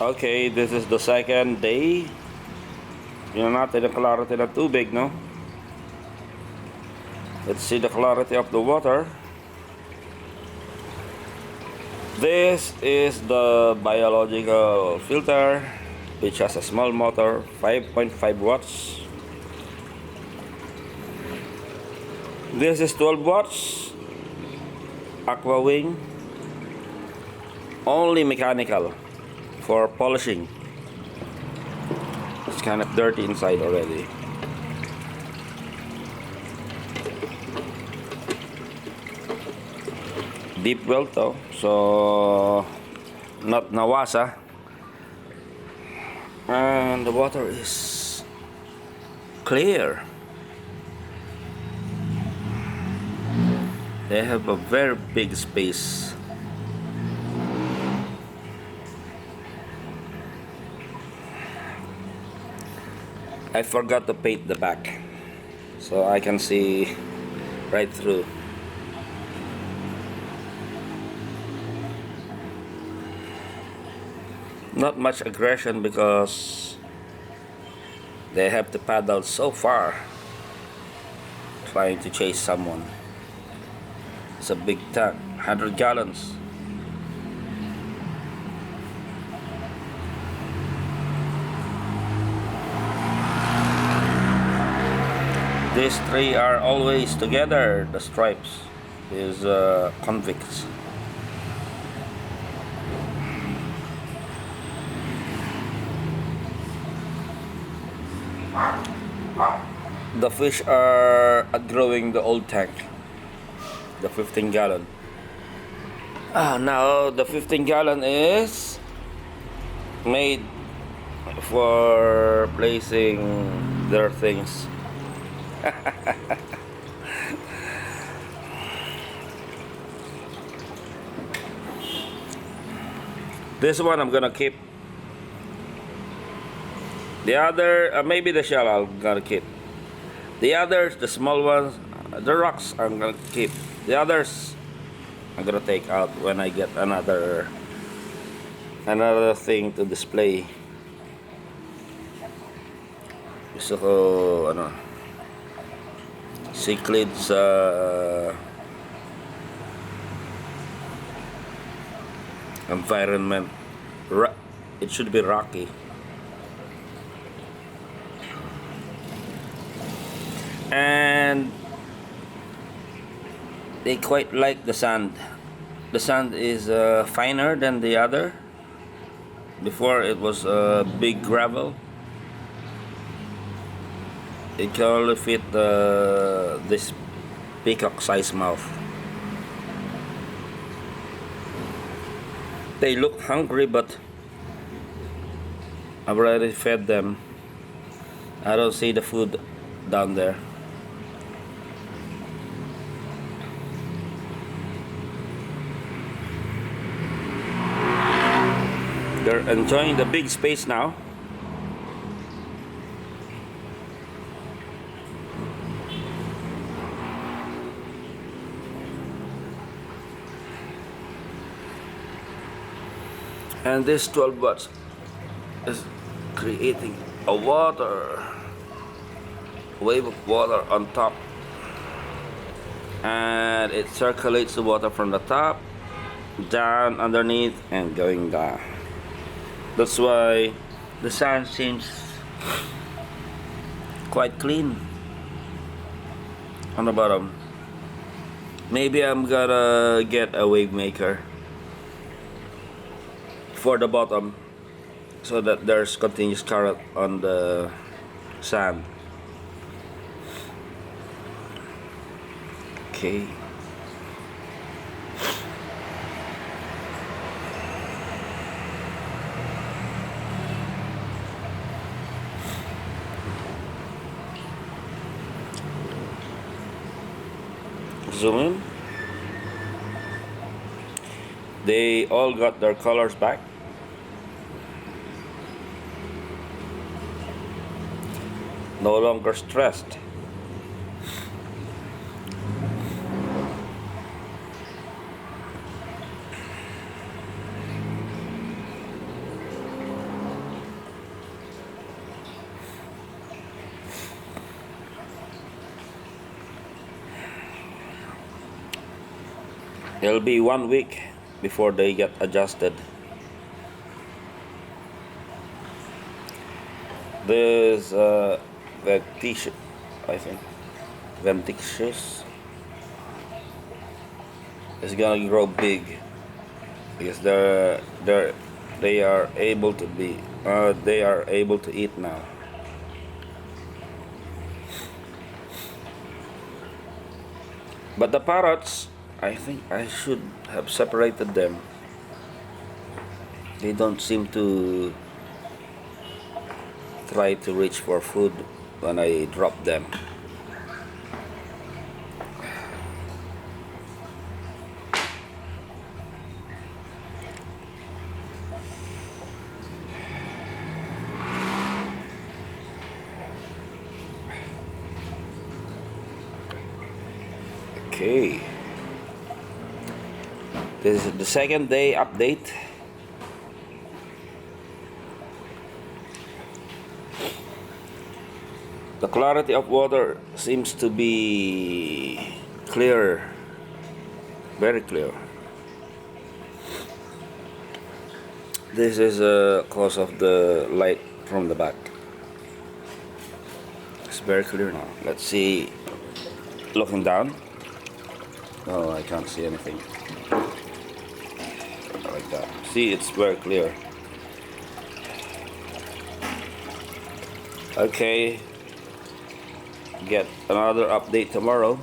Okay, this is the second day. Yun natin ang clarity ng tubig, no? Let's see the clarity of the water. This is the biological filter, which has a small motor, 5.5 watts. This is 12 watts, aqua wing, only mechanical for polishing. It's kind of dirty inside already. Deep well though, so not nawasa. And the water is clear. They have a very big space. I forgot to paint the back, so I can see right through. Not much aggression because they have to paddle so far trying to chase someone. It's a big tank, 100 gallons. These three are always together. The stripes is convicts. The fish are outgrowing the old tank, the 15 gallon. Now the 15 gallon is made for placing their things. This one I'm gonna keep. The other, maybe the shell I'm gonna keep. The others, the small ones, the rocks I'm gonna keep. The others I'm gonna take out when I get another thing to display. Gusto ko cichlids environment. It should be rocky. And they quite like the sand. The sand is finer than the other. Before it was big gravel. It can only fit this peacock size mouth. They look hungry, but I've already fed them. I don't see the food down there. They're enjoying the big space now. And this 12 watts is creating a wave of water on top, and it circulates the water from the top down underneath and going down. That's why the sand seems quite clean on the bottom. Maybe I'm gonna get a wave maker for the bottom so that there's continuous current on the sand. Okay. Zoom in. They all got their colors back. No longer stressed. It'll be 1 week before they get adjusted. This vectitious, I think, venticious is gonna grow big because they are able to eat now. But the parrots, I think I should have separated them. They don't seem to try to reach for food when I drop them. Okay. This is the second day update. The clarity of water seems to be clear, very clear. This is a cause of the light from the back. It's very clear now. Let's see, looking down. Oh, I can't see anything. Like that. See, it's very clear. Okay. Get another update tomorrow.